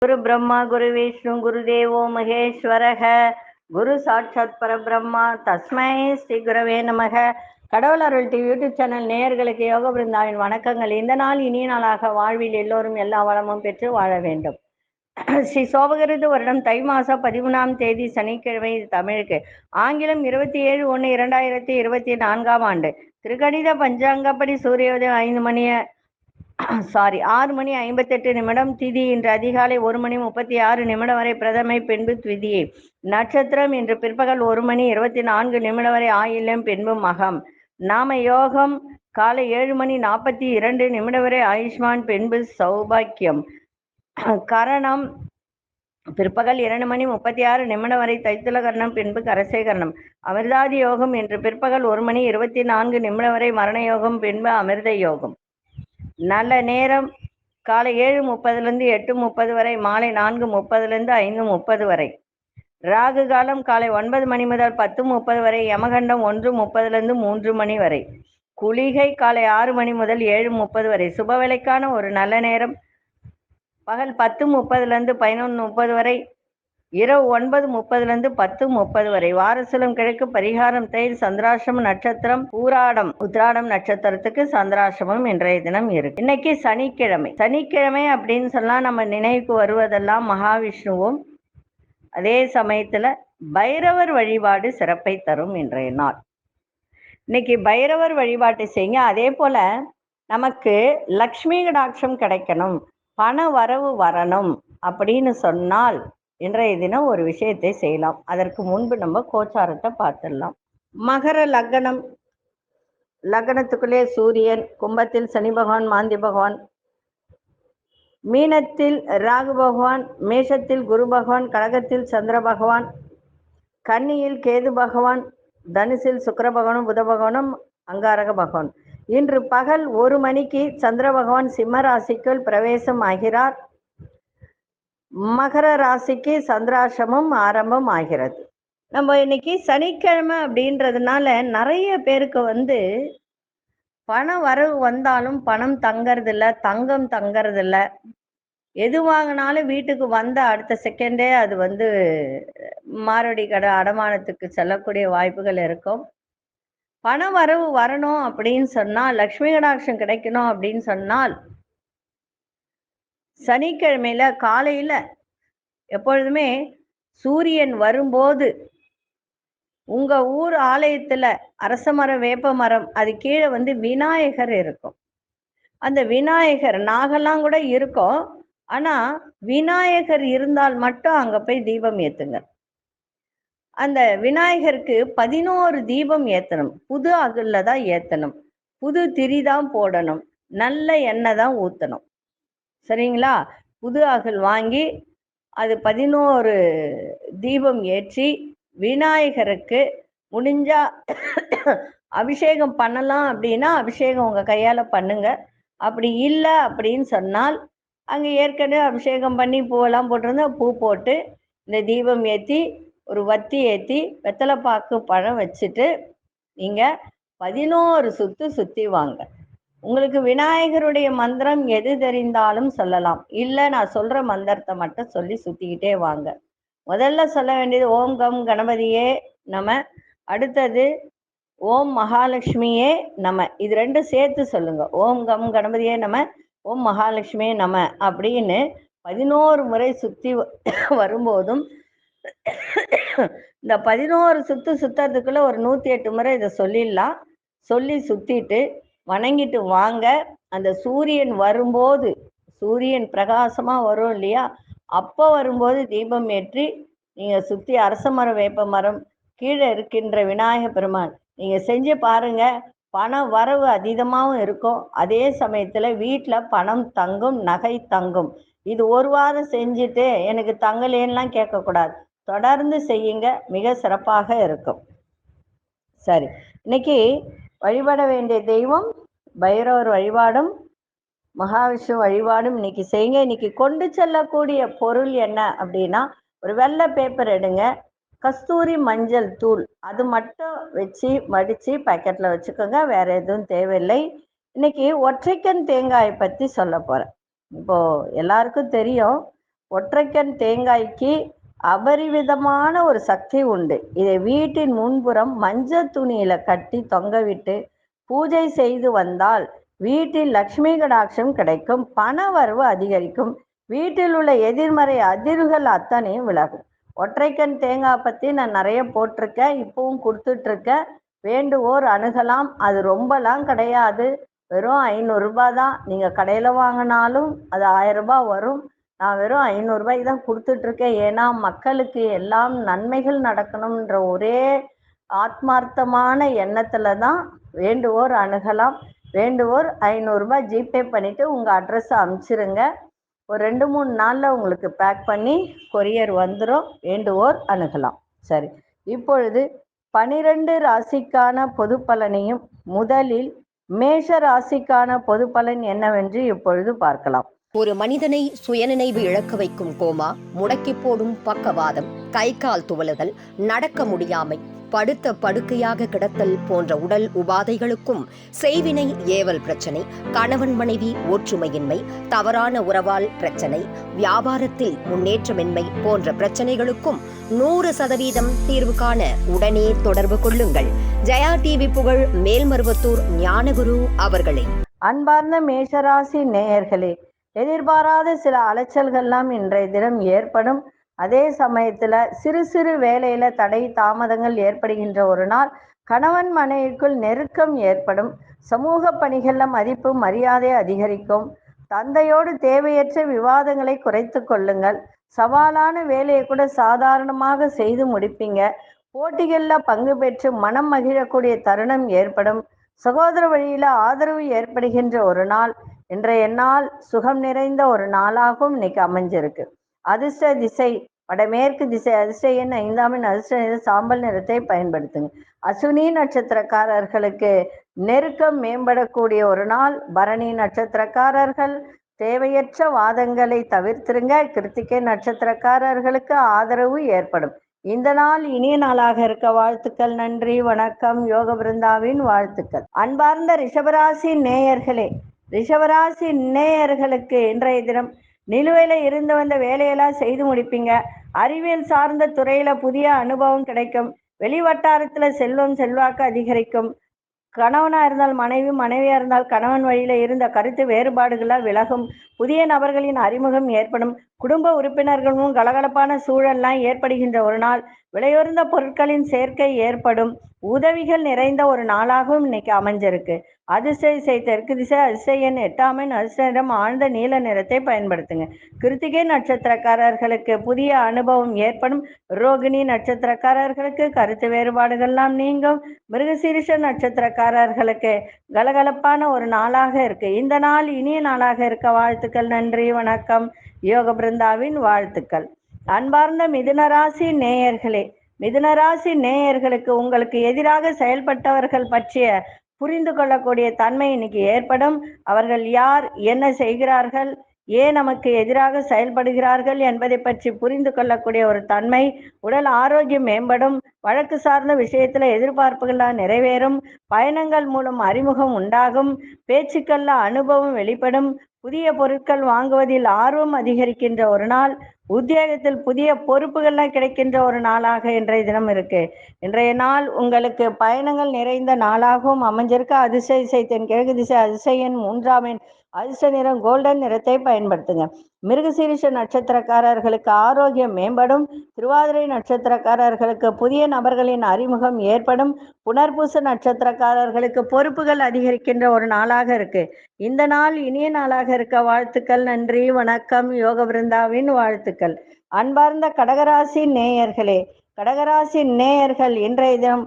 குரு பிரம்மா குரு விஷ்ணு குரு தேவோ மகேஸ்வரக குரு சாட்சாத் பரபிரம்மா தஸ்மை ஸ்ரீ குரவே நமக. கடவுள் அருள் டிவி யூடியூப் சேனல் நேயர்களுக்கு யோக பிருந்தாவின் வணக்கங்கள். இந்த நாள் இனிய நாளாக வாழ்வில் எல்லோரும் எல்லா வளமும் பெற்று வாழ வேண்டும். ஸ்ரீ சோபகிருது வருடம் தை மாசம் 13ஆம் தேதி சனிக்கிழமை, தமிழுக்கு ஆங்கிலம் 27/1/2024 ஆண்டு. திருக்கணித பஞ்சாங்கப்படி சூரியோதயம் 6 மணி 58 நிமிடம். திதி இன்று அதிகாலை 1 மணி 36 நிமிடம் வரை பிரதமை, பின்பு த்விதியை. நட்சத்திரம் இன்று பிற்பகல் 1 மணி 24 நிமிடம் வரை ஆயில்யம், பின்பு மகம். நாம யோகம் காலை 7 மணி 42 நிமிடம் வரை ஆயுஷ்மான், பின்பு சௌபாக்கியம். கரணம் பிற்பகல் 2 மணி 36 நிமிடம் வரை தைத்துல கரணம், பின்பு கரசேகரணம். அமிர்தாதி யோகம் இன்று பிற்பகல் 1 மணி 24 நிமிடம் வரை மரண யோகம், பின்பு அமிர்த யோகம். நல்ல நேரம் காலை 7:30 8:30 வரை, மாலை 4:30 5:30 வரை. ராகு காலம் காலை 9 மணி முதல் 10:30 வரை, யமகண்டம் 1:30 3 மணி வரை. குளிகை காலை 6 மணி முதல் 7:30 வரை. சுபவேளைக்கான ஒரு நல்ல நேரம் பகல் 10:30 11:30 வரை, இரவு 9:30 10:30 வரை. வாரசூலம் கிழக்கு, பரிகாரம் தயிர், சந்திராசிரம நட்சத்திரம் பூராடம் உத்திராடம் நட்சத்திரத்துக்கு சந்திராசிரமம் இன்றைய தினம் இருக்கு. இன்னைக்கு சனிக்கிழமை அப்படின்னு சொன்னா நம்ம நினைவுக்கு வருவதெல்லாம் மகாவிஷ்ணுவும், அதே சமயத்துல பைரவர் வழிபாடு சிறப்பை தரும் இன்றைய நாள். இன்னைக்கு பைரவர் வழிபாட்டை செய்யுங்க. அதே போல நமக்கு லக்ஷ்மி கடாட்சம் கிடைக்கணும், பண வரவு வரணும் அப்படின்னு சொன்னால் இன்றைய தினம் ஒரு விஷயத்தை செய்யலாம். அதற்கு முன்பு நம்ம கோச்சாரத்தை பார்த்துடலாம். மகர லக்னம், லக்னத்துக்குள்ளே சூரியன், கும்பத்தில் சனி பகவான் மாந்தி பகவான், மீனத்தில் ராகு பகவான், மேஷத்தில் குரு பகவான், கடகத்தில் சந்திர பகவான், கன்னியில் கேது பகவான், தனுசில் சுக்கிர பகவானும் புத பகவானும் அங்காரக பகவான். இன்று பகல் 1 மணிக்கு சந்திர பகவான் சிம்ம ராசிக்குள் பிரவேசம் ஆகிறார். மகர ராசிக்கு சந்திராசிரமம் ஆரம்பம் ஆகிறது. நம்ம இன்னைக்கு சனிக்கிழமை அப்படின்றதுனால நிறைய பேருக்கு பணம் வரவு வந்தாலும் பணம் தங்கறதில்ல, தங்கம் தங்கறதில்ல. எது வாங்கினாலும் வீட்டுக்கு வந்த அடுத்த செகண்டே அது மாரடி கடை அடமானத்துக்கு செல்லக்கூடிய வாய்ப்புகள் இருக்கும். பண வரவு வரணும் அப்படின்னு சொன்னால், லக்ஷ்மி கடாட்சம் கிடைக்கணும் அப்படின்னு சொன்னால், சனிக்கிழமையில காலையில எப்பொழுதுமே சூரியன் வரும்போது உங்க ஊர் ஆலயத்துல அரச மரம், வேப்ப மரம், அது கீழே விநாயகர் இருக்கும். அந்த விநாயகர் நாகெல்லாம் கூட இருக்கும். ஆனா விநாயகர் இருந்தால் மட்டும் அங்க போய் தீபம் ஏத்துங்க. அந்த விநாயகருக்கு 11 தீபம் ஏத்தணும். புது அகல்ல தான் ஏத்தணும், புது திரி தான் போடணும், நல்ல எண்ணெய் தான் ஊத்தணும். சரிங்களா? புது அகல் வாங்கி அது 11 தீபம் ஏற்றி விநாயகருக்கு முடிஞ்சா அபிஷேகம் பண்ணலாம் அப்படின்னா அபிஷேகம் உங்க கையால பண்ணுங்க. அப்படி இல்லை அப்படின்னு சொன்னால் அங்கே ஏற்கனவே அபிஷேகம் பண்ணி பூவெல்லாம் போட்டிருந்தா பூ போட்டு இந்த தீபம் ஏற்றி ஒரு வத்தி ஏற்றி வெத்தலை பாக்கு பழம் வச்சுட்டு நீங்கள் 11 சுத்து சுற்றி வாங்க. உங்களுக்கு விநாயகருடைய மந்திரம் எது தெரிந்தாலும் சொல்லலாம். இல்லை நான் சொல்கிற மந்திரத்தை மட்டும் சொல்லி சுற்றிக்கிட்டே வாங்க. முதல்ல சொல்ல வேண்டியது ஓம் கம் கணபதியே நம, அடுத்தது ஓம் மகாலட்சுமியே நம. இது ரெண்டும் சேர்த்து சொல்லுங்க. ஓம் கம் கணபதியே நம, ஓம் மகாலட்சுமியே நம அப்படின்னு 11 முறை சுற்றி வரும்போதும் இந்த 11 சுத்து சுத்துறதுக்குள்ள ஒரு 108 முறை இதை சொல்லிடலாம். சொல்லி சுத்திட்டு வணங்கிட்டு வாங்க. அந்த சூரியன் வரும்போது, சூரியன் பிரகாசமா வரும் இல்லையா, அப்போ வரும்போது தீபம் ஏற்றி நீங்க சுத்தி அரச மரம், வேப்ப மரம், கீழே இருக்கின்ற விநாயக பெருமான் நீங்க செஞ்சு பாருங்க. பண வரவு அதீதமாகவும் இருக்கும். அதே சமயத்துல வீட்டில் பணம் தங்கும், நகை தங்கும். இது ஒரு வாரம் செஞ்சுட்டு எனக்கு தங்கலேன்னுலாம் கேட்கக்கூடாது. தொடர்ந்து செய்யுங்க, மிக சிறப்பாக இருக்கும். சரி, இன்னைக்கு வழிபட வேண்டிய தெய்வம் பைரவர் வழிபாடும் மகாவிஷ்ணு வழிபாடும் இன்னைக்கு செய்யுங்க. இன்னைக்கு கொண்டு செல்லக்கூடிய பொருள் என்ன அப்படின்னா, ஒரு வெள்ளை பேப்பர் எடுங்க, கஸ்தூரி மஞ்சள் தூள் அது மட்டும் வச்சு மடித்து பேக்கெட்டில் வச்சுக்கோங்க. வேற எதுவும் தேவையில்லை. இன்னைக்கு ஒற்றைக்கண் தேங்காயை பற்றி சொல்ல போகிறேன். இப்போது எல்லாருக்கும் தெரியும், ஒற்றைக்கண் தேங்காய்க்கு அபரிவிதமான ஒரு சக்தி உண்டு. இதை வீட்டின் முன்புறம் மஞ்சள் துணியில கட்டி தொங்கவிட்டு பூஜை செய்து வந்தால் வீட்டில் லட்சுமி கடாட்சம் கிடைக்கும், பண வரவு அதிகரிக்கும், வீட்டில் உள்ள எதிர்மறை அதிர்வுகள் அத்தனையும் விலகும். ஒற்றைக்கண் தேங்காய் பற்றி நான் நிறைய போட்டிருக்கேன், இப்பவும் கொடுத்துட்ருக்கேன். வேண்டுவோர் அணுகலாம். அது ரொம்பலாம் கிடையாது, வெறும் 500 ரூபாய் தான். நீங்கள் கடையில் வாங்கினாலும் அது 1000 ரூபாய் வரும். நான் வெறும் 500 ரூபாய்க்கு தான் கொடுத்துட்ருக்கேன். ஏன்னா மக்களுக்கு எல்லாம் நன்மைகள் நடக்கணுன்ற ஒரே ஆத்மார்த்தமான எண்ணத்தில் தான். வேண்டுவோர் அணுகலாம். வேண்டுவோர் 500 ரூபாய் ஜிபே பண்ணிவிட்டு உங்கள் அட்ரஸை அனுப்பிச்சிருங்க. ஒரு 2-3 நாளில் உங்களுக்கு பேக் பண்ணி கொரியர் வந்துடும். வேண்டுவோர் அணுகலாம். சரி, இப்பொழுது 12 ராசிக்கான பொது பலனையும் முதலில் மேஷ ராசிக்கான பொது பலன் என்னவென்று இப்பொழுது பார்க்கலாம். ஒரு மனிதனை சுயநினைவு இழக்க வைக்கும் கோமா, முடக்கி போடும் பக்கவாதம், கை கால் துவலுதல், நடக்க முடியாமை, படுத்த படுக்கையாக கிடத்தல் போன்ற உடல் உபாதைகளுக்கும், செய்வினை ஏவல் பிரச்சனை, கணவன் மனைவி ஒற்றுமையின்மை, தவறான உறவால் பிரச்சனை, வியாபாரத்தில் முன்னேற்றமின்மை போன்ற பிரச்சனைகளுக்கும் 100% தீர்வு காண உடனே தொடர்பு கொள்ளுங்கள். ஜெயா டிவி புகழ் மேல்மருவத்தூர் ஞானகுரு அவர்களே. அன்பார்ந்த மேஷராசி நேயர்களே, எதிர்பாராத சில அலைச்சல்கள்லாம் இன்றைய தினம் ஏற்படும். அதே சமயத்தில் சிறு சிறு வேலையில் தடை தாமதங்கள் ஏற்படுகின்ற ஒரு நாள். கணவன் மனைவிக்குள் நெருக்கம் ஏற்படும். சமூக பணிகளில் மதிப்பு மரியாதை அதிகரிக்கும். தந்தையோடு தேவையற்ற விவாதங்களை குறைத்து கொள்ளுங்கள். சவாலான வேலையை கூட சாதாரணமாக செய்து முடிப்பீங்க. போட்டிகளில் பங்கு பெற்று மனம் மகிழக்கூடிய தருணம் ஏற்படும். சகோதர வழியில் ஆதரவு ஏற்படுகின்ற ஒரு நாள். இன்றைய நாள் சுகம் நிறைந்த ஒரு நாளாகவும் இன்னைக்கு அமைஞ்சிருக்கு. அதிர்ஷ்ட திசை வடமேற்கு திசை. அதிர்ஷ்ட எண் 5 அதிர்ஷ்ட நிற சாம்பல் நிறத்தை பயன்படுத்துங்க. அசுனி நட்சத்திரக்காரர்களுக்கு நெருக்கம் மேம்படக்கூடிய ஒரு நாள். பரணி நட்சத்திரக்காரர்கள் தேவையற்ற வாதங்களை தவிர்த்திருங்க. கிருத்திகை நட்சத்திரக்காரர்களுக்கு ஆதரவு ஏற்படும். இந்த நாள் இனிய நாளாக இருக்க வாழ்த்துக்கள். நன்றி, வணக்கம். யோக பிருந்தாவின் வாழ்த்துக்கள். அன்பார்ந்த ரிஷபராசி நேயர்களே, ரிஷபராசி நேயர்களுக்கு இன்றைய தினம் நிலுவையில் இருந்து வந்த வேலையெல்லாம் செய்து முடிப்பீங்க. அறிவியல் சார்ந்த துறையில புதிய அனுபவம் கிடைக்கும். வெளிவட்டாரத்தில் செல்வம் செல்வாக்கு அதிகரிக்கும். கணவனா இருந்தால் மனைவி, மனைவியா இருந்தால் கணவன் வழியில இருந்த கருத்து வேறுபாடுகளால் விலகும். புதிய நபர்களின் அறிமுகம் ஏற்படும். குடும்ப உறுப்பினர்களும் கலகலப்பான சூழல்லாம் ஏற்படுகின்ற ஒரு நாள். விலையுறந்த பொருட்களின் சேர்க்கை ஏற்படும். உதவிகள் நிறைந்த ஒரு நாளாகவும் இன்னைக்கு அமைஞ்சிருக்கு. அதிர்ஷ்ட திசை தெற்கு திசை. அதிர்ஷ்ட எண் 8 அதிர்ஷ்ட நிறம் ஆழ்ந்த நீல நிறத்தை பயன்படுத்துங்க. கிருத்திகை நட்சத்திரக்காரர்களுக்கு புதிய அனுபவம் ஏற்படும். ரோகிணி நட்சத்திரக்காரர்களுக்கு கருத்து வேறுபாடுகள்லாம் நீங்கும். மிருகசீரிஷ நட்சத்திரக்காரர்களுக்கு கலகலப்பான ஒரு நாளாக இருக்கு. இந்த நாள் இனிய நாளாக இருக்க வாழ்த்துக்கள். நன்றி, வணக்கம். யோக பிருந்தாவின் வாழ்த்துக்கள். அன்பார்ந்த மிதுனராசி நேயர்களே, மிதுனராசி நேயர்களுக்கு உங்களுக்கு எதிராக செயல்பட்டவர்கள் பற்றிய புரிந்து கொள்ளக்கூடிய தன்மை இன்னைக்கு ஏற்படும். அவர்கள் யார், என்ன செய்கிறார்கள், ஏன் நமக்கு எதிராக செயல்படுகிறார்கள் என்பதை பற்றி புரிந்து கொள்ளக்கூடிய ஒரு தன்மை. உடல் ஆரோக்கியம் மேம்படும். வழக்கு சார்ந்த விஷயத்துல எதிர்பார்ப்புகள்லாம் நிறைவேறும். பயணங்கள் மூலம் அறிமுகம் உண்டாகும். பேச்சுக்கள்ல அனுபவம் வெளிப்படும். புதிய பொருட்கள் வாங்குவதில் ஆர்வம் அதிகரிக்கின்ற ஒரு நாள். உத்தியோகத்தில் புதிய பொறுப்புகள்லாம் கிடைக்கின்ற ஒரு நாளாக இன்றைய தினம் இருக்கு. இன்றைய நாள் உங்களுக்கு பயணங்கள் நிறைந்த நாளாகவும் அமைஞ்சிருக்கு. அதிர்ஷ்ட திசை தென்கிழக்கு திசை. அதிர்ஷ்ட எண் 3 அதிர்ஷ்ட நிறம் கோல்டன் நிறத்தை பயன்படுத்துங்க. மிருகசீரிஷ நட்சத்திரக்காரர்களுக்கு ஆரோக்கியம் மேம்படும். திருவாதிரை நட்சத்திரக்காரர்களுக்கு புதிய நபர்களின் அறிமுகம் ஏற்படும். புனர்பூச நட்சத்திரக்காரர்களுக்கு பொறுப்புகள் அதிகரிக்கின்ற ஒரு நாளாக இருக்கு. இந்த நாள் இனிய நாளாக இருக்க வாழ்த்துக்கள். நன்றி, வணக்கம். யோக பிருந்தாவின் வாழ்த்துக்கள். அன்பார்ந்த கடகராசி நேயர்களே, கடகராசி நேயர்கள் இன்றைய தினம்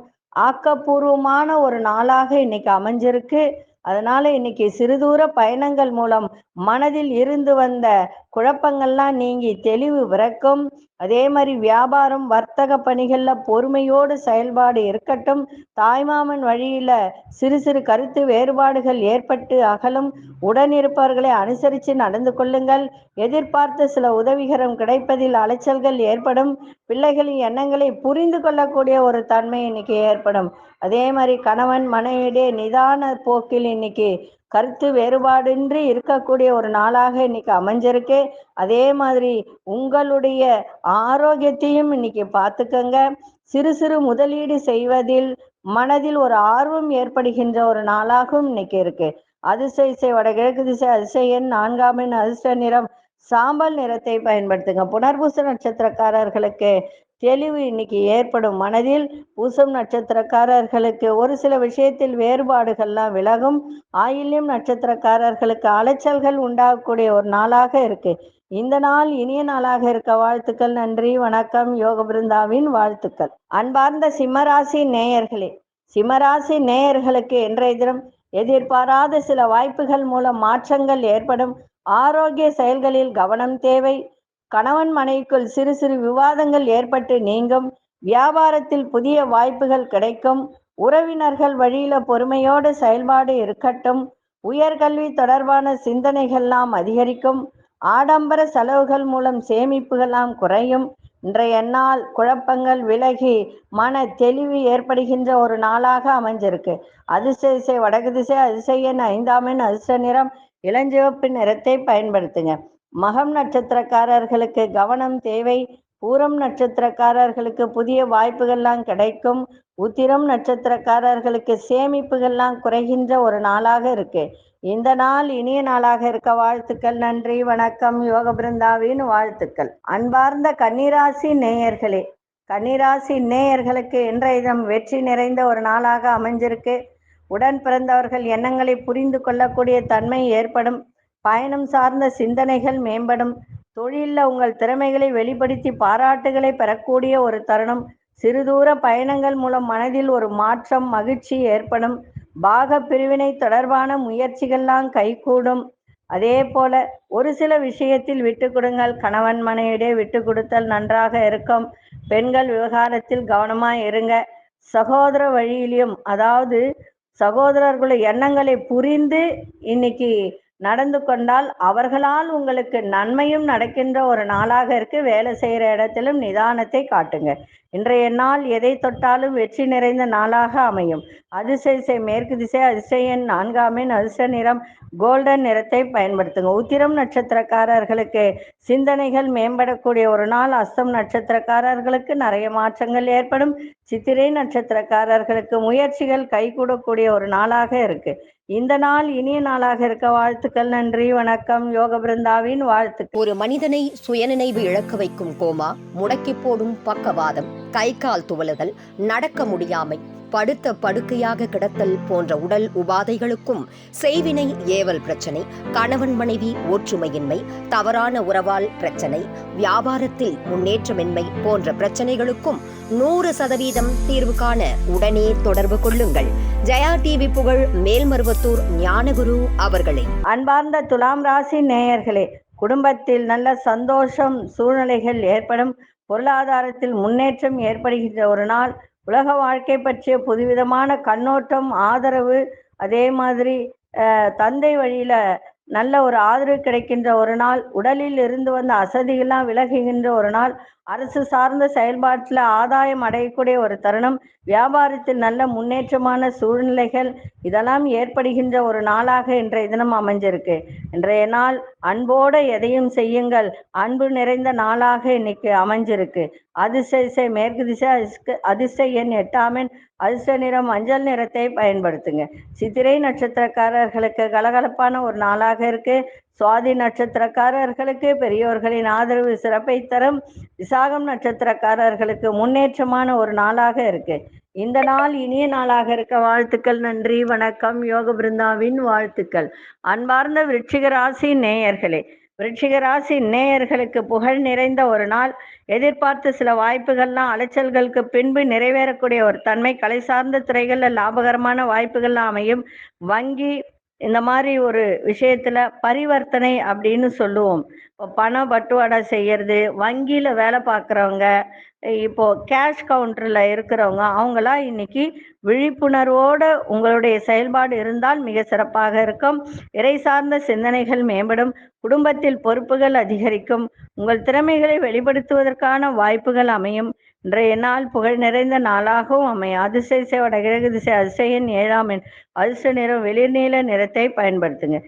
ஆக்கப்பூர்வமான ஒரு நாளாக இன்னைக்கு அமைஞ்சிருக்கு. அதனால இன்னைக்கு சிறுதூர பயணங்கள் மூலம் மனதில் இருந்து வந்த குழப்பங்கள்லாம் நீங்கி தெளிவு பிறக்கும். அதே மாதிரி வியாபாரம் வர்த்தக பணிகள்ல பொறுமையோடு செயல்பாடு இருக்கட்டும். தாய்மாமன் வழியில சிறு சிறு கருத்து வேறுபாடுகள் ஏற்பட்டு அகலும். உடனிருப்பவர்களை அனுசரித்து நடந்து கொள்ளுங்கள். எதிர்பார்த்த சில உதவிகரம் கிடைப்பதில் அலைச்சல்கள் ஏற்படும். பிள்ளைகளின் எண்ணங்களை புரிந்து கொள்ளக்கூடிய ஒரு தன்மை இன்னைக்கு ஏற்படும். அதே மாதிரி கணவன் மனைவியிடையே நிதான போக்கில் இன்னைக்கு கருத்து வேறுபாடின்றி இருக்கக்கூடிய ஒரு நாளாக இன்னைக்கு அமைஞ்சிருக்கு. அதே மாதிரி உங்களுடைய ஆரோக்கியத்தையும் இன்னைக்கு பார்த்துக்கங்க. சிறு சிறு முதலீடு செய்வதில் மனதில் ஒரு ஆர்வம் ஏற்படுகின்ற ஒரு நாளாகவும் இன்னைக்கு இருக்கு. அதிர்ஷ்ட இசை வடகிழக்கு திசை, அதிர்ஷ்ட எண் 4ஆம் எண், அதிர்ஷ்ட நிறம் சாம்பல் நிறத்தை பயன்படுத்துங்க. புனர்பூச நட்சத்திரக்காரர்களுக்கு தெளிவு இன்னைக்கு ஏற்படும். மனதில் பூசம் நட்சத்திரக்காரர்களுக்கு ஒரு சில விஷயத்தில் வேறுபாடுகள்லாம் விலகும். ஆயில்யம் நட்சத்திரக்காரர்களுக்கு அலைச்சல்கள் உண்டாகக்கூடிய ஒரு நாளாக இருக்கு. இந்த நாள் இனிய நாளாக இருக்க வாழ்த்துக்கள். நன்றி, வணக்கம். யோக பிருந்தாவின் வாழ்த்துக்கள். அன்பார்ந்த சிம்மராசி நேயர்களே, சிம்மராசி நேயர்களுக்கு இன்றைய தினம் எதிர்பாராத சில வாய்ப்புகள் மூலம் மாற்றங்கள் ஏற்படும். ஆரோக்கிய செயல்களில் கவனம் தேவை. கணவன் மனைவிக்குள் சிறு சிறு விவாதங்கள் ஏற்பட்டு நீங்கும். வியாபாரத்தில் புதிய வாய்ப்புகள் கிடைக்கும். உறவினர்கள் வழியில பொறுமையோடு செயல்பாடு இருக்கட்டும். உயர்கல்வி தொடர்பான சிந்தனைகள்லாம் அதிகரிக்கும். ஆடம்பர செலவுகள் மூலம் சேமிப்புகள்லாம் குறையும். இன்றைய நாள் குழப்பங்கள் விலகி மன தெளிவு ஏற்படுகின்ற ஒரு நாளாக அமைஞ்சிருக்கு. அதிர்ஷ்ட திசை வடக்கு திசை, அதிர்ஷ்ட எண் 5ஆம் எண், அதிர்ஷ்ட நிறம் இளஞ்சிவப்பு நிறத்தை பயன்படுத்துங்க. மகம் நட்சத்திரக்காரர்களுக்கு கவனம் தேவை. பூரம் நட்சத்திரக்காரர்களுக்கு புதிய வாய்ப்புகள்லாம் கிடைக்கும். உத்திரம் நட்சத்திரக்காரர்களுக்கு சேமிப்புகள்லாம் குறைகின்ற ஒரு நாளாக இருக்கு. இந்த நாள் இனிய நாளாக இருக்க வாழ்த்துக்கள். நன்றி, வணக்கம். யோக பிருந்தாவின் வாழ்த்துக்கள். அன்பார்ந்த கன்னிராசி நேயர்களே, கன்னிராசி நேயர்களுக்கு இன்றைய தினம் வெற்றி நிறைந்த ஒரு நாளாக அமைஞ்சிருக்கு. உடன் பிறந்தவர்கள் எண்ணங்களை புரிந்து கொள்ளக்கூடிய தன்மை ஏற்படும். பயணம் சார்ந்த சிந்தனைகள் மேம்படும். தொழிலில் உங்கள் திறமைகளை வெளிப்படுத்தி பாராட்டுகளை பெறக்கூடிய ஒரு தருணம். சிறுதூர பயணங்கள் மூலம் மனதில் ஒரு மாற்றம், மகிழ்ச்சி ஏற்படும். பாக பிரிவினை தொடர்பான முயற்சிகள்லாம் கைகூடும். அதே போல ஒரு சில விஷயத்தில் விட்டு கொடுங்கள். கணவன் மனைவியிடையே விட்டு கொடுத்தல் நன்றாக இருக்கும். பெண்கள் விவகாரத்தில் கவனமாக இருங்க. சகோதர வழியிலும், அதாவது சகோதரர்களுடைய எண்ணங்களை புரிந்து இன்னைக்கு நடந்து கொண்டால் அவர்களால் உங்களுக்கு நன்மையும் நடக்கின்ற ஒரு நாளாக இருக்கு. வேலை செய்கிற இடத்திலும் நிதானத்தை காட்டுங்க. இன்றைய நாள் எதை தொட்டாலும் வெற்றி நிறைந்த நாளாக அமையும். அதிர்ஷ்ட திசை மேற்கு திசை, அதிர்ஷ்ட எண் 4ஆம் எண், அதிர்ஷ்ட நிறம் கோல்டன் நிறத்தை பயன்படுத்துங்க. உத்திரம் நட்சத்திரக்காரர்களுக்கு சிந்தனைகள் மேம்படக்கூடிய ஒரு நாள். அஸ்தம் நட்சத்திரக்காரர்களுக்கு நிறைய மாற்றங்கள் ஏற்படும். சித்திரை நட்சத்திரக்காரர்களுக்கு முயற்சிகள் கைகூடக்கூடிய ஒரு நாளாக இருக்கு. இந்த நாள் இனிய நாளாக இருக்க வாழ்த்துக்கள். நன்றி, வணக்கம். யோக பிருந்தாவின் வாழ்த்துக்கள். ஒரு மனிதனை சுயநினைவு இழக்க வைக்கும் கோமா, முடக்கி போடும் பக்கவாதம், கை கால் துவலுதல், நடக்க முடியாமை, படுத்த படுக்கையாக கிடத்தல் போன்ற உடல் உபாதைகளுக்கும், செய்வினை ஏவல் பிரச்சனை, கணவன் மனைவி ஒற்றுமையின்மை, தவறான உறவால் பிரச்சனை, வியாபாரத்தில் முன்னேற்றமின்மை போன்ற பிரச்சனைகளுக்கும் 100% தீர்வு காண உடனே தொடர்பு கொள்ளுங்கள். ஜெயா டிவி புகழ் மேல்மருவத்தூர் ஞானகுரு அவர்களே. அன்பார்ந்த துலாம் ராசி நேயர்களே, குடும்பத்தில் நல்ல சந்தோஷம் சூழ்நிலைகள் ஏற்படும். பொருளாதாரத்தில் முன்னேற்றம் ஏற்படுகின்ற ஒரு நாள். உலக வாழ்க்கை பற்றிய புதுவிதமான கண்ணோட்டம், ஆதரவு, அதே மாதிரி தந்தை வழியில நல்ல ஒரு ஆதரவு கிடைக்கின்ற ஒரு நாள். உடலில் இருந்து வந்த அசதிகள்லாம் விலகுகின்ற ஒரு நாள். அரசு சார்ந்த செயல்பாட்டில் ஆதாயம் அடையக்கூடிய ஒரு தருணம். வியாபாரத்தில் நல்ல முன்னேற்றமான சூழ்நிலைகள் இதெல்லாம் ஏற்படுகின்ற ஒரு நாளாக இன்றைய தினம் அமைஞ்சிருக்கு. இன்றைய நாள் அன்போடு எதையும் செய்யுங்கள். அன்பு நிறைந்த நாளாக இன்னைக்கு அமைஞ்சிருக்கு. அதிர்ஷ்ட திசை மேற்கு திசை, அதிர்ஷ்ட எண் 8ஆம் எண், அதிர்ஷ்ட நிறம் மஞ்சள் நிறத்தை பயன்படுத்துங்க. சித்திரை நட்சத்திரக்காரர்களுக்கு கலகலப்பான ஒரு நாளாக இருக்கு. சுவாதி நட்சத்திரக்காரர்களுக்கு பெரியோர்களின் ஆதரவு சிறப்பை தரும். விசாகம் நட்சத்திரக்காரர்களுக்கு முன்னேற்றமான ஒரு நாளாக இருக்கு. இந்த நாள் இனிய நாளாக இருக்க வாழ்த்துக்கள். நன்றி, வணக்கம். யோக பிருந்தாவின் வாழ்த்துக்கள். அன்பார்ந்த விருச்சிக ராசி நேயர்களே, விருச்சிக ராசி நேயர்களுக்கு புகழ் நிறைந்த ஒரு நாள். எதிர்பார்த்த சில வாய்ப்புகள்லாம் அலைச்சல்களுக்கு பின்பு நிறைவேறக்கூடிய ஒரு தன்மை. கலை சார்ந்த துறைகளில் லாபகரமான வாய்ப்புகள்லாம் அமையும். வங்கி இந்த மாதிரி ஒரு விஷயத்துல பரிவர்த்தனை அப்படின்னு சொல்லுவோம். பண பட்டுவாடா செய்யறது, வங்கியில வேலை பார்க்குறவங்க, இப்போ கேஷ் கவுண்டர்ல இருக்கிறவங்க, அவங்களாம் இன்னைக்கு விழிப்புணர்வோட உங்களுடைய செயல்பாடு இருந்தால் மிக சிறப்பாக இருக்கும். இறை சார்ந்த சிந்தனைகள் மேம்படும், குடும்பத்தில் பொறுப்புகள் அதிகரிக்கும், உங்கள் திறமைகளை வெளிப்படுத்துவதற்கான வாய்ப்புகள் அமையும். இன்றைய நாள் புகழ் நிறைந்த நாளாகவும் அமையும். அதிசய வடகிழக்கு திசை அதிசயன் 7ஆம் எண். அதிர்ஷ்ட நிறம் வெளிர்நீல நிறத்தை பயன்படுத்துங்க.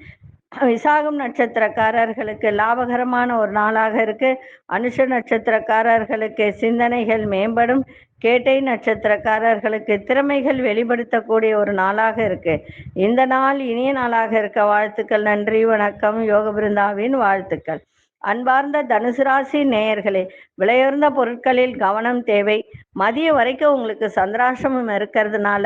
விசாகம் நட்சத்திரக்காரர்களுக்கு லாபகரமான ஒரு நாளாக இருக்கு. அனுஷ நட்சத்திரக்காரர்களுக்கு சிந்தனைகள் மேம்படும். கேட்டை நட்சத்திரக்காரர்களுக்கு திறமைகள் வெளிப்படுத்தக்கூடிய ஒரு நாளாக இருக்கு. இந்த நாள் இனிய நாளாக இருக்க வாழ்த்துக்கள். நன்றி, வணக்கம். யோக பிருந்தாவின் வாழ்த்துக்கள். அன்பார்ந்த தனுசு ராசி நேயர்களே, விலையுயர்ந்த பொருட்களில் கவனம் தேவை. மதிய வரைக்கும் உங்களுக்கு சந்திராசிரமம் இருக்கிறதுனால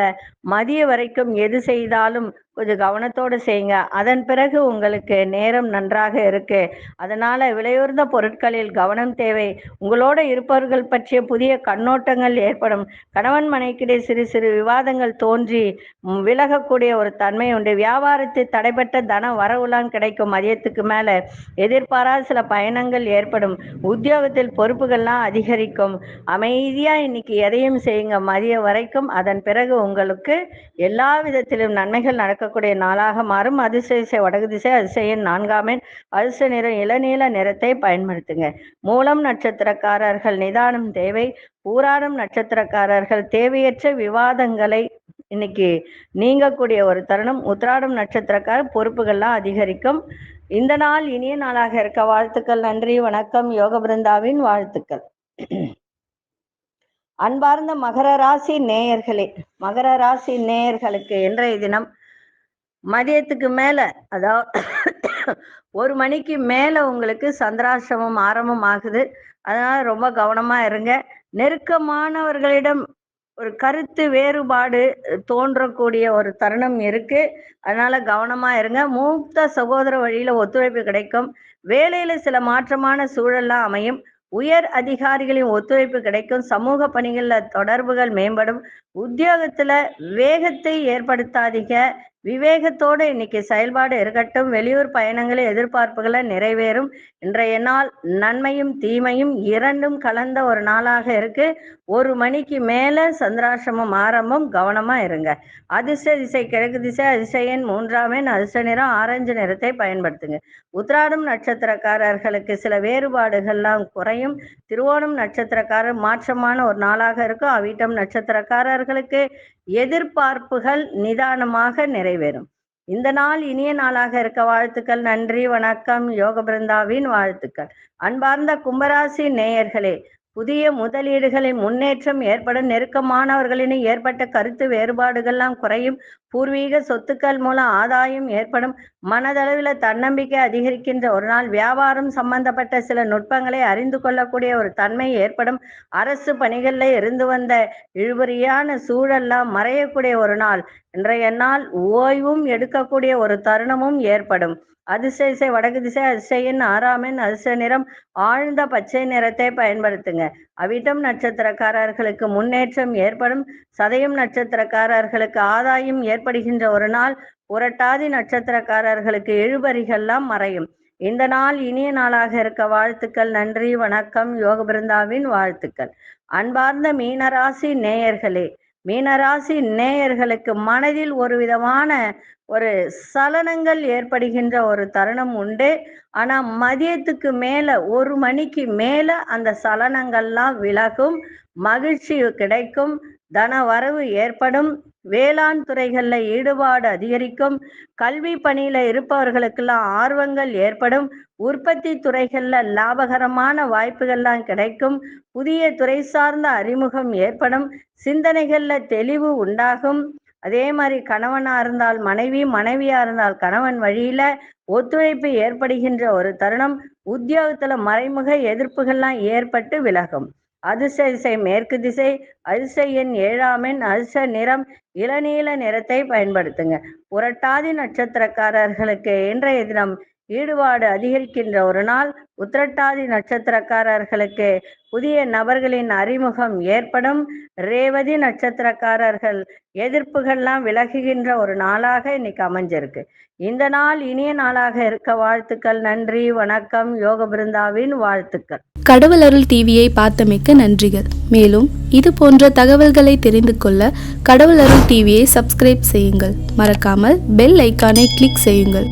மதிய வரைக்கும் எது செய்தாலும் கொஞ்சம் கவனத்தோடு செய்யுங்க. அதன் பிறகு உங்களுக்கு நேரம் நன்றாக இருக்கு. அதனால விலையுயர்ந்த பொருட்களில் கவனம் தேவை. உங்களோட இருப்பவர்கள் பற்றிய புதிய கண்ணோட்டங்கள் ஏற்படும். கணவன் மனைவிக்கிடையே சிறு சிறு விவாதங்கள் தோன்றி விலகக்கூடிய ஒரு தன்மை உண்டு. வியாபாரத்தில் தடைபட்ட தன வரவுலாம் கிடைக்கும். மதியத்துக்கு மேல எதிர்பாராத சில பயணங்கள் ஏற்படும். உத்தியோகத்தில் பொறுப்புகள்லாம் அதிகரிக்கும். அமைதியா இன்னைக்கு எதையும் செய்யுங்க மதிய வரைக்கும். அதன் பிறகு உங்களுக்கு எல்லா விதத்திலும் நன்மைகள் நடக்கக்கூடிய நாளாக மாறும். அதிசய வடக்கு திசை அதிசயன் 4ஆம் எண். அதிர்ஷ்ட நிறம் இளநீல நிறத்தை பயன்படுத்துங்க. மூலம் நட்சத்திரக்காரர்கள் நிதானம் தேவை. பூராடம் நட்சத்திரக்காரர்கள் தேவையற்ற விவாதங்களை இன்னைக்கு நீங்கக்கூடிய ஒரு தருணம். உத்திராடம் நட்சத்திரக்காரர் பொறுப்புகள்லாம் அதிகரிக்கும். இந்த நாள் இனிய நாளாக இருக்க வாழ்த்துக்கள். நன்றி, வணக்கம். யோக பிருந்தாவின் வாழ்த்துக்கள். அன்பார்ந்த மகர ராசி நேயர்களே, மகர ராசி நேயர்களுக்கு இன்றைய தினம் மதியத்துக்கு மேல, அதாவது 1 மணிக்கு மேல உங்களுக்கு சந்திராசிரமம் ஆரம்பம் ஆகுது. அதனால ரொம்ப கவனமா இருங்க. நெருக்கமானவர்களிடம் ஒரு கருத்து வேறுபாடு தோன்றக்கூடிய ஒரு தருணம் இருக்கு. அதனால கவனமா இருங்க. மூத்த சகோதர வழியில ஒத்துழைப்பு கிடைக்கும். வேலையில சில மாற்றமான சூழல்லாம் அமையும். உயர் அதிகாரிகளின் ஒத்துழைப்பு கிடைக்கும். சமூக பணிகள்ல தொடர்புகள் மேம்படும். உத்தியோகத்துல வேகத்தை ஏற்படுத்தாதீங்க. விவேகத்தோடு இன்னைக்கு செயல்பாடு இருக்கட்டும். வெளியூர் பயணங்களை எதிர்பார்ப்புகளை நிறைவேறும். இன்றைய நாள் நன்மையும் தீமையும் இரண்டும் கலந்த ஒரு நாளாக இருக்கு. 1 மணிக்கு மேல சந்திராசிரமம் ஆரம்பம். கவனமா இருங்க. அதிர்ஷ்ட திசை கிழக்கு திசை. அதிசயன் 3ஆம் எண். அதிர்ஷ்ட நிறம் ஆரஞ்சு நிறத்தை பயன்படுத்துங்க. உத்திராடம் நட்சத்திரக்காரர்களுக்கு சில வேறுபாடுகள்லாம் குறையும். திருவோணம் நட்சத்திரக்காரர் மாற்றமான ஒரு நாளாக இருக்கும். அவிட்டம் நட்சத்திரக்காரர்களுக்கு எதிர்பார்ப்புகள் நிதானமாக நிறைவேறும். இந்த நாள் இனிய நாளாக இருக்க வாழ்த்துக்கள். நன்றி, வணக்கம். யோக பிருந்தாவின் வாழ்த்துக்கள். அன்பார்ந்த கும்பராசி நேயர்களே, புதிய முதலீடுகளின் முன்னேற்றம் ஏற்படும். நெருக்கமானவர்களின் ஏற்பட்ட கருத்து வேறுபாடுகள்லாம் குறையும். பூர்வீக சொத்துக்கள் மூலம் ஆதாயம் ஏற்படும். மனதளவில் தன்னம்பிக்கை அதிகரிக்கின்ற ஒரு நாள். வியாபாரம் சம்பந்தப்பட்ட சில நுட்பங்களை அறிந்து கொள்ளக்கூடிய ஒரு தன்மை ஏற்படும். அரசு பணிகளில் இருந்து வந்த இழுபறியான சூழல்லாம் மறையக்கூடிய ஒரு நாள். இன்றைய நாள் ஓய்வும் எடுக்கக்கூடிய ஒரு தருணமும் ஏற்படும். அதிசய வடக்கு திசை. அதிசயன் 6ஆம் எண். அதிர்ஷ்ட நிறம் ஆழ்ந்த பச்சை நிறத்தை பயன்படுத்துங்க. அவிட்டம் நட்சத்திரக்காரர்களுக்கு முன்னேற்றம் ஏற்படும். சதயம் நட்சத்திரக்காரர்களுக்கு ஆதாயம் ஏற்படுகின்ற ஒரு நாள். புரட்டாதி நட்சத்திரக்காரர்களுக்கு இழுபறிகள்லாம் மறையும். இந்த நாள் இனிய நாளாக இருக்க வாழ்த்துக்கள். நன்றி, வணக்கம். யோக பிருந்தாவின் வாழ்த்துக்கள். அன்பார்ந்த மீனராசி நேயர்களே, மீனராசி நேயர்களுக்கு மனதில் ஒரு விதமான ஒரு சலனங்கள் ஏற்படுகின்ற ஒரு தருணம் உண்டு. ஆனா மதியத்துக்கு மேல 1 மணிக்கு மேல அந்த சலனங்கள்லாம் விலகும். மகிழ்ச்சி கிடைக்கும். தன வரவு ஏற்படும். வேளாண் துறைகள்ல ஈடுபாடு அதிகரிக்கும். கல்வி பணியில இருப்பவர்களுக்கெல்லாம் ஆர்வங்கள் ஏற்படும். உற்பத்தி துறைகள்ல லாபகரமான வாய்ப்புகள்லாம் கிடைக்கும். புதிய துறை சார்ந்த அறிமுகம் ஏற்படும். சிந்தனைகள்ல தெளிவு உண்டாகும். அதே மாதிரி கணவனா இருந்தால் மனைவி, மனைவியா இருந்தால் கணவன் வழியில ஒத்துழைப்பு ஏற்படுகின்ற ஒரு தருணம். உத்தியோகத்துல மறைமுக எதிர்ப்புகள்லாம் ஏற்பட்டு விலகும். அதிர்ஷ்ட திசை மேற்கு திசை. அதிர்ஷ்ட எண் 7ஆம் எண். அதிர்ஷ்ட நிறம் இளநீல நிறத்தை பயன்படுத்துங்க. புரட்டாதி நட்சத்திரக்காரர்களுக்கு இன்றைய தினம் ஈடுபாடு அதிகரிக்கின்ற ஒரு நாள். உத்திரட்டாதி நட்சத்திரக்காரர்களுக்கு புதிய நபர்களின் அறிமுகம் ஏற்படும். ரேவதி நட்சத்திரக்காரர்கள் எதிர்ப்புகள்லாம் விலகுகின்ற ஒரு நாளாக இன்னைக்கு அமைஞ்சிருக்கு. இந்த நாள் இனிய நாளாக இருக்க வாழ்த்துக்கள். நன்றி, வணக்கம். யோக பிருந்தாவின் வாழ்த்துக்கள். கடவுள் அருள் டிவியை பார்த்தமைக்கு நன்றிகள். மேலும் இது போன்ற தகவல்களை தெரிந்து கொள்ள கடவுள் அருள் டிவியை சப்ஸ்கிரைப் செய்யுங்கள். மறக்காமல் பெல் ஐக்கானை கிளிக் செய்யுங்கள்.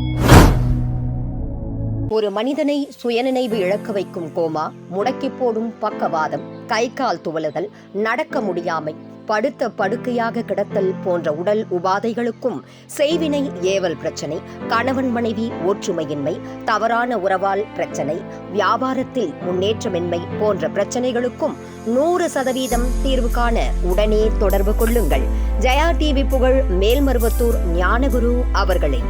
ஒரு மனிதனை சுயநினைவு இழக்க வைக்கும் கோமா, முடக்கி போடும் பக்கவாதம், கை கால் துவலுதல், நடக்க முடியாமை, படுத்த படுக்கையாக கிடத்தல் போன்ற உடல் உபாதைகளுக்கும், செய்வினை ஏவல் பிரச்சனை, கணவன் மனைவி ஒற்றுமையின்மை, தவறான உறவால் பிரச்சனை, வியாபாரத்தில் முன்னேற்றமின்மை போன்ற பிரச்சனைகளுக்கும் 100% தீர்வு காண உடனே தொடர்பு கொள்ளுங்கள். ஜெயா டிவி புகழ் மேல்மருவத்தூர் ஞானகுரு அவர்களை.